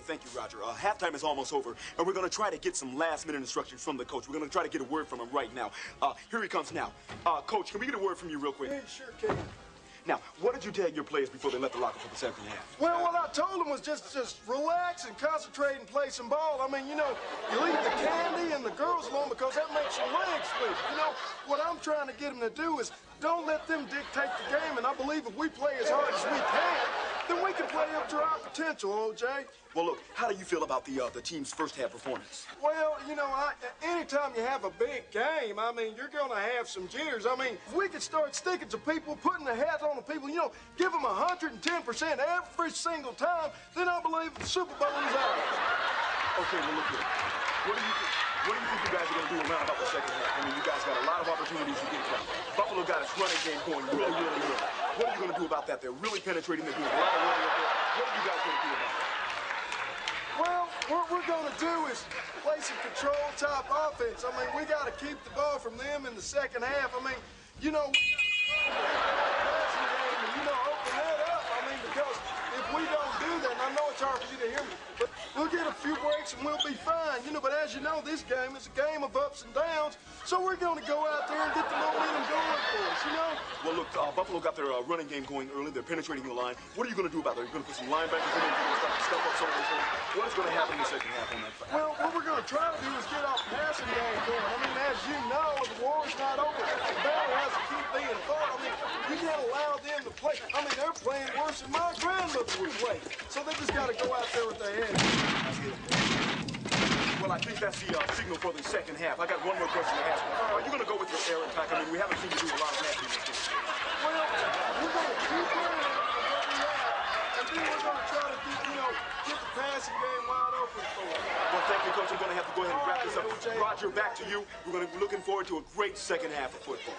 Okay, thank you, Roger. Halftime is almost over, and we're going to try to get some last-minute instructions from the coach. We're going to try to get a word from him right now. Here he comes now. Coach, can we get a word from you real quick? Hey, sure can. Now, what did you tell your players before they left the locker for the second half? Well, what I told them was just relax and concentrate and play some ball. I mean, you know, you leave the candy and the girls alone because that makes your legs weak. You know, what I'm trying to get them to do is don't let them dictate the game, and I believe if we play as hard as we can, then we can play up to our potential, OJ. Well, look, how do you feel about the team's first half performance? Well, you know, anytime you have a big game, I mean, you're going to have some jitters. I mean, if we could start sticking to people, putting the hat on the people, you know, give them 110% every single time, then I believe the Super Bowl is ours. Okay, well, look here. What do you think you guys are going to do around about the second half? I mean, you guys got a lot of opportunities to get it done. Buffalo got its running game going really, really well. What are you going to do about that? They're really penetrating. They're doing a lot of running up there. What are you guys going to do about that? Well, what we're going to do is play some control-type offense. I mean, we got to keep the ball from them in the second half. I mean, you know, we got to passing game and, you know, open that up. I mean, because if we don't do that, and I know it's hard for you to hear me, but we'll get a few breaks and we'll be fine. You know, but as you know, this game is a game of ups and downs, so we're going to go out there and get the momentum going for us, you know? Well, look, Buffalo got their running game going early. They're penetrating the line. What are you going to do about that? Are you going to put some linebackers in there? You're going to start to stuff up some of those things? What is going to happen in the second half on that side? Well, what we're going to try to do is get our passing game going. I mean, as you know, the war's not over. The battle has to keep being fought. I mean, you can't allow them to play. I mean, they're playing worse than my grandmother would play. So they just got to go out there with their heads. Well, I think that's the signal for the second half. I got one more question to ask. Are you going to go with your air attack? I mean, we haven't seen you do a lot of that in this game. Well, we're going to keep playing what we have, and then we're going to try to get, you know, get the passing game wide open for us. Well, thank you, Coach. I'm going to have to go ahead and wrap this up. OJ. Roger, back to you. We're going to be looking forward to a great second half of football.